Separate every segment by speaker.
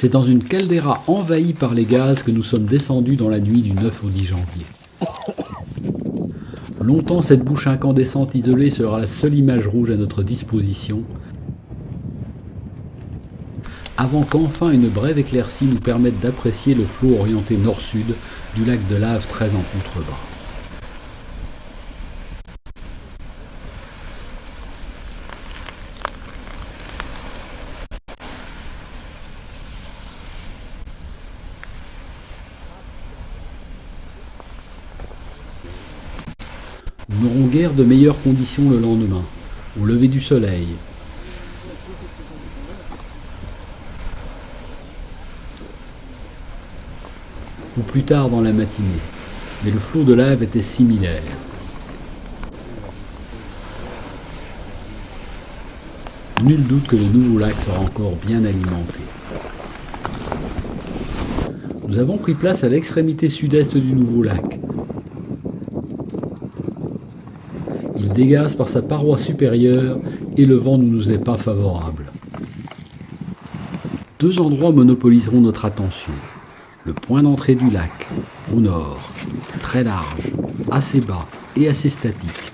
Speaker 1: C'est dans une caldeira envahie par les gaz que nous sommes descendus dans la nuit du 9 au 10 janvier. Longtemps, cette bouche incandescente isolée sera la seule image rouge à notre disposition, avant qu'enfin une brève éclaircie nous permette d'apprécier le flot orienté nord-sud du lac de lave très en contrebas. Nous n'aurons guère de meilleures conditions le lendemain, au lever du soleil. Ou plus tard dans la matinée, mais le flot de lave était similaire. Nul doute que le nouveau lac sera encore bien alimenté. Nous avons pris place à l'extrémité sud-est du nouveau lac. Il dégaze par sa paroi supérieure et le vent ne nous est pas favorable. Deux endroits monopoliseront notre attention. Le point d'entrée du lac, au nord, très large, assez bas et assez statique.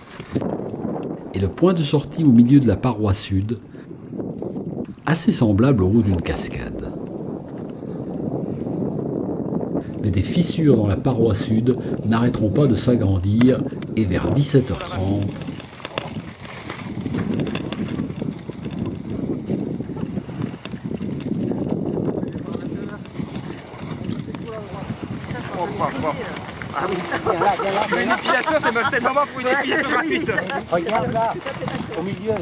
Speaker 1: Et le point de sortie au milieu de la paroi sud, assez semblable au haut d'une cascade. Mais des fissures dans la paroi sud n'arrêteront pas de s'agrandir et vers 17h30,
Speaker 2: Mais une épilation, c'est le moment pour une épilation gratuite.
Speaker 3: Regarde là, au milieu.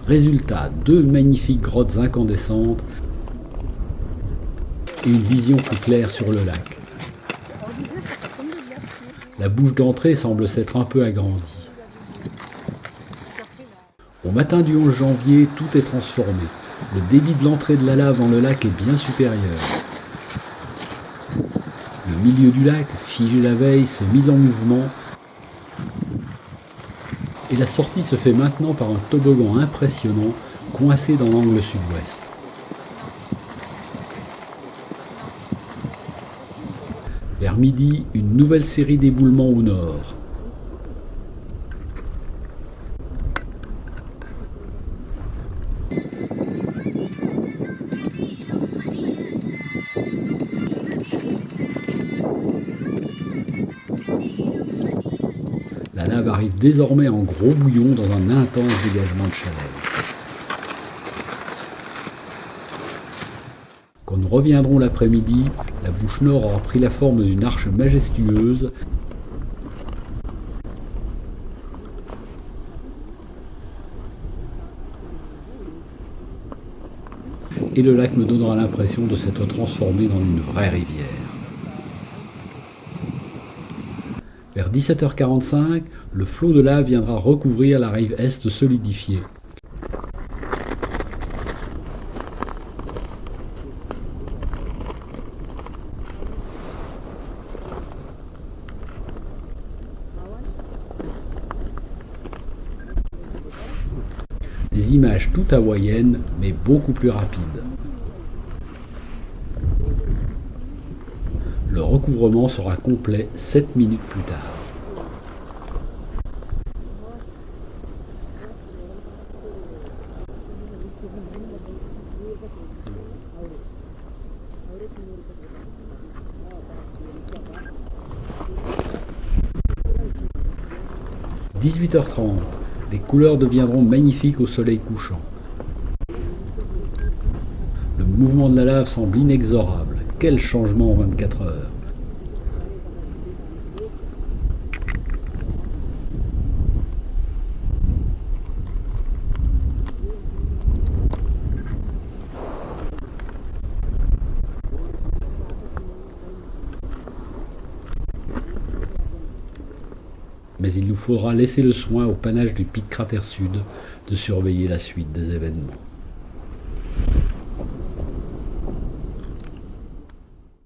Speaker 1: Résultat, deux magnifiques grottes incandescentes et une vision plus claire sur le lac. La bouche d'entrée semble s'être un peu agrandie. Au matin du 11 janvier, tout est transformé. Le débit de l'entrée de la lave dans le lac est bien supérieur. Le milieu du lac, figé la veille, s'est mis en mouvement et la sortie se fait maintenant par un toboggan impressionnant coincé dans l'angle sud-ouest. Vers midi, une nouvelle série d'éboulements au nord. La lave arrive désormais en gros bouillon dans un intense dégagement de chaleur. Quand nous reviendrons l'après-midi, la bouche nord aura pris la forme d'une arche majestueuse et le lac me donnera l'impression de s'être transformé dans une vraie rivière. Vers 17h45, le flot de lave viendra recouvrir la rive est solidifiée. Des images tout hawaïennes, mais beaucoup plus rapides. Le recouvrement sera complet 7 minutes plus tard. « 18h30, les couleurs deviendront magnifiques au soleil couchant. Le mouvement de la lave semble inexorable. Quel changement en 24 heures! mais il nous faudra laisser le soin au panache du pic cratère sud de surveiller la suite des événements.